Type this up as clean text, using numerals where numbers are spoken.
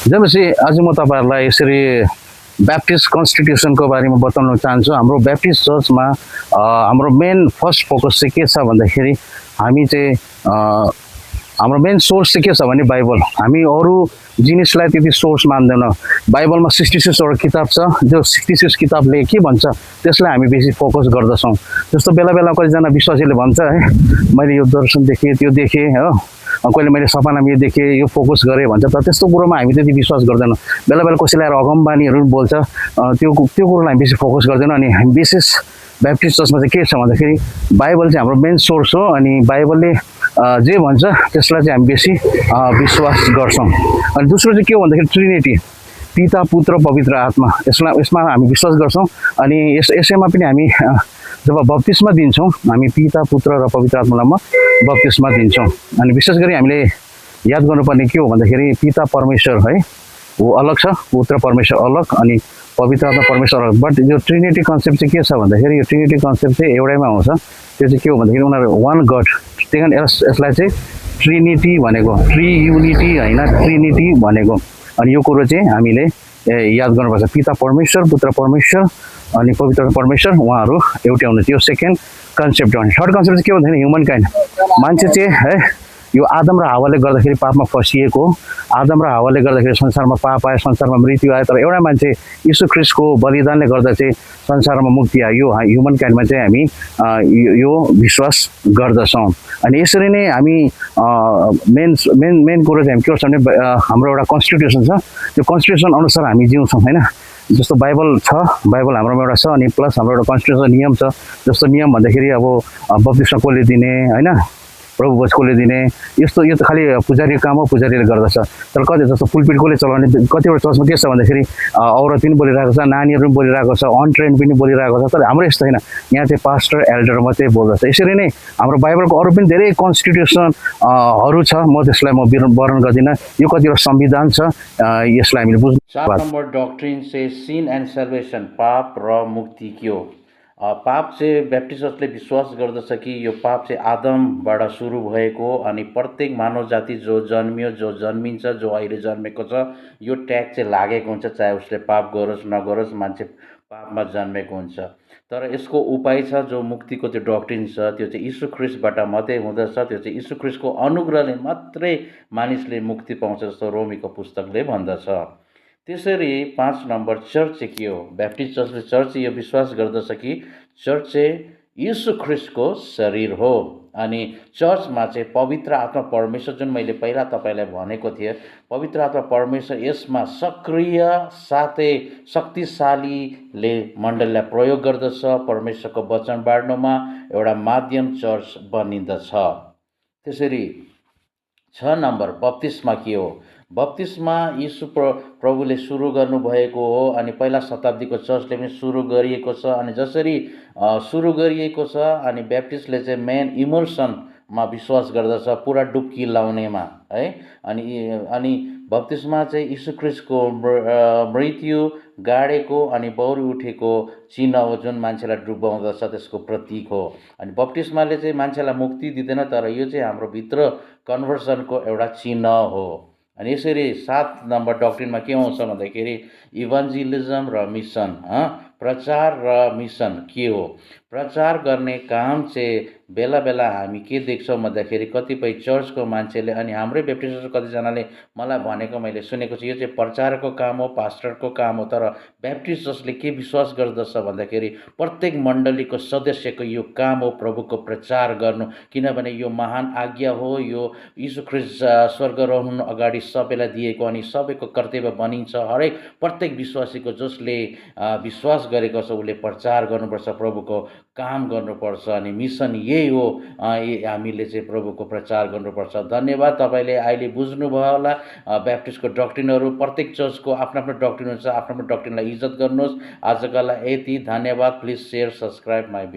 जबपछि आज म तपाईँहरूलाई यसरी ब्याप्टिस्ट कन्स्टिट्युसनको बारेमा बताउन चाहन्छु। हाम्रो ब्याप्टिस्ट चर्चमा हाम्रो मेन फर्स्ट फोकस चाहिँ के छ भन्दाखेरि हामी चाहिँ हाम्रो मेन सोर्स चाहिँ के छ भने बाइबल। हामी अरू जिनिसलाई त्यति सोर्स मान्दैनौँ। बाइबलमा 66वटा किताब छ, जो 66 किताबले के भन्छ त्यसलाई हामी बेसी फोकस गर्दछौँ। जस्तो बेला बेला कतिजना विश्वासीले भन्छ है, मैले यो दर्शन देखेँ, त्यो देखेँ हो, कहिले मैले सपनामा यो देखेँ, यो फोकस गरेँ भन्छ। तर त्यस्तो कुरोमा हामी त्यति विश्वास गर्दैनौँ। बेला बेला कसैले आएर अगमबानीहरू बोल्छ, त्यो कुरोलाई हामी बेसी फोकस गर्दैनौँ। अनि हामी विशेष ब्याप्टिस्ट चर्चमा चाहिँ के छ भन्दाखेरि बाइबल चाहिँ हाम्रो मेन सोर्स हो। अनि बाइबलले जे भन्छ त्यसलाई चाहिँ हामी बेसी विश्वास गर्छौँ। अनि दोस्रो चाहिँ के हो भन्दाखेरि ट्रिनिटी, पिता पुत्र पवित्र आत्मा, यसमा हामी विश्वास गर्छौँ। अनि यसैमा पनि हामी जब बप्तिस्मा दिन्छौँ, हामी पिता पुत्र र पवित्र आत्मालाई बप्तिस्मा दिन्छौँ। अनि विशेष गरी हामीले याद गर्नुपर्ने के हो भन्दाखेरि पिता परमेश्वर है, वो अलग छ, पुत्र परमेश्वर अलग, अनि पवित्र आत्मा परमेश्वर अलग। बट यो ट्रिनिटी कन्सेप्ट चाहिँ के छ भन्दाखेरि यो ट्रिनिटी कन्सेप्ट चाहिँ एउटैमा आउँछ। त्यो चाहिँ के हो भन्दाखेरि उनीहरू वान गड, त्यही कारण यसलाई चाहिँ ट्रिनिटी भनेको, ट्री युनिटी होइन, ट्रिनिटी भनेको। अनि यो कुरो चाहिँ हामीले याद गर्नुपर्छ। पिता परमेश्वर, पुत्र परमेश्वर अनि पवित्र परमेश्वर, उहाँहरू एउटै हुनुहुन्छ। यो सेकेन्ड कन्सेप्ट हो। अनि थर्ड कन्सेप्ट चाहिँ के भन्दाखेरि ह्युमन काइन्ड, मान्छे चाहिँ है यो आदम र हावाले गर्दाखेरि पापमा फसिएको, आदम र हावाले गर्दाखेरि संसारमा पाप आयो, संसारमा मृत्यु आयो। तर एउटा मान्छे यीशु ख्रिस्टको बलिदानले गर्दा चाहिँ संसारमा मुक्ति आयो। यो ह्युमन काइन्डमा चाहिँ हामी यो विश्वास गर्दछौँ। अनि यसरी नै हामी मेन मेन मेन कुरो चाहिँ हामी के गर्छौँ भने हाम्रो एउटा कन्स्टिट्युसन छ, त्यो कन्स्टिट्युसन अनुसार हामी जिउँछौँ होइन। जस्तो बाइबल छ, बाइबल हाम्रोमा एउटा छ, अनि प्लस हाम्रो एउटा कन्स्टिट्युसन नियम छ। जस्तो नियम भन्दाखेरि अब बप्तिस्मा कसले दिने होइन, प्रभु भोज कसले दिने, यस्तो यो त खालि पुजारीको काम हो, पुजारीले गर्दछ। तर कति जस्तो पुलपिट कसले चलाउने, कतिवटा चर्चमा के छ भन्दाखेरि औरत पनि बोलिरहेको छ, नानीहरू पनि बोलिरहेको छ, अनट्रेन पनि बोलिरहेको छ। तर हाम्रो यस्तो होइन, यहाँ चाहिँ पास्टर एल्डर मात्रै बोल्दछ। यसरी नै हाम्रो बाइबलको अरू पनि धेरै कन्स्टिट्युसनहरू छ, म त्यसलाई वर्णन गर्दिनँ। यो कतिवटा संविधान छ, यसलाई हामीले बुझ्नु। 7 नंबर डॉक्ट्रिन से सिन एंड सर्वेसन, पाप र मुक्ति के हो। पाप चाहिँ ब्याप्टिस्टले विश्वास गर्दछ कि यो पाप चाहिँ आदमबाट सुरु भएको, अनि प्रत्येक मानव जाति जो जन्मियो, जो जन्मिन्छ, जो अहिले जन्मेको छ, यो ट्याग चाहिँ लागेको हुन्छ। चाहे उसले पाप गरोस् नगरोस्, मान्छे पापमा जन्मेको हुन्छ। तर यसको उपाय छ, जो मुक्तिको त्यो डक्ट्रिन छ, त्यो चाहिँ यीशु ख्रिस्टबाट मात्रै हुँदछ। त्यो चाहिँ यीशु ख्रिस्टको अनुग्रहले मात्रै मानिसले मुक्ति पाउँछ, जस्तो रोमीको पुस्तकले भन्दछ। त्यसरी 5 नम्बर चर्च चाहिँ के हो। ब्याप्टिस्ट चर्चले चर्च यो विश्वास गर्दछ कि चर्च चाहिँ यीशु ख्रिस्टको शरीर हो। अनि चर्चमा चाहिँ पवित्र आत्मा परमेश्वर, जुन मैले पहिला तपाईँलाई भनेको थिएँ, पवित्र आत्मा परमेश्वर यसमा सक्रिय साथै शक्तिशालीले मण्डलीलाई प्रयोग गर्दछ। परमेश्वरको वचन बाँड्नुमा एउटा माध्यम चर्च बनिन्दछ। त्यसरी 6 नम्बर बप्तिस्मा के हो। बप्तिस्मा यीशु प्रभुले सुरु गर्नुभएको हो, अनि पहिला शताब्दीको चर्चले पनि सुरु गरिएको छ। अनि जसरी सुरु गरिएको छ, अनि ब्याप्टिस्टले चाहिँ मेन इमर्सनमा विश्वास गर्दछ, पुरा डुब्की लाउनेमा है। अनि बप्तिस्मा चाहिँ यीशु ख्रिस्टको मृत्यु, गाडेको अनि बौरी उठेको चिन्ह हो, जुन मान्छेलाई डुबाउँदछ, त्यसको प्रतीक हो। अनि बप्तिस्माले चाहिँ मान्छेलाई मुक्ति दिँदैन, तर यो चाहिँ हाम्रो भित्र कन्भर्सनको एउटा चिन्ह हो। अनि यसरी 7 नम्बर डक्ट्रिनमा के आउँछ भन्दाखेरि इभान्जेलिजम र मिसन, प्रचार र मिसन के हो। प्रचार गर्ने काम चाहिँ बेला बेला हामी के देख्छौँ भन्दाखेरि कतिपय चर्चको मान्छेले, अनि हाम्रै ब्याप्टिस्ट कतिजनाले मलाई भनेको मैले सुनेको छु, यो चाहिँ प्रचारको काम हो, पास्टरको काम हो। तर ब्याप्टिस्ट चर्चले के विश्वास गर्दछ भन्दाखेरि प्रत्येक मण्डलीको सदस्यको यो काम हो प्रभुको प्रचार गर्नु, किनभने यो महान आज्ञा हो। यो यीशु ख्रिस्ट स्वर्गारोहण अगाडि सबैलाई दिएको, अनि सबैको कर्तव्य बनिन्छ। हरेक प्रत्येक विश्वासीको जसले विश्वास गरेको छ उसले प्रचार गर्नुपर्छ, प्रभुको काम गर्नुपर्छ। अनि मिसन यही हो, हामीले चाहिँ प्रभुको प्रचार गर्नुपर्छ। धन्यवाद, तपाईँले अहिले बुझ्नुभयो होला ब्याप्टिस्टको डक्ट्रिनहरू। प्रत्येक चर्चको आफ्नो आफ्नो डक्ट्रिन हुन्छ, आफ्नो आफ्नो डक्ट्रिनलाई इज्जत गर्नुहोस्। आजका लागि यति, धन्यवाद। Please share, subscribe my video.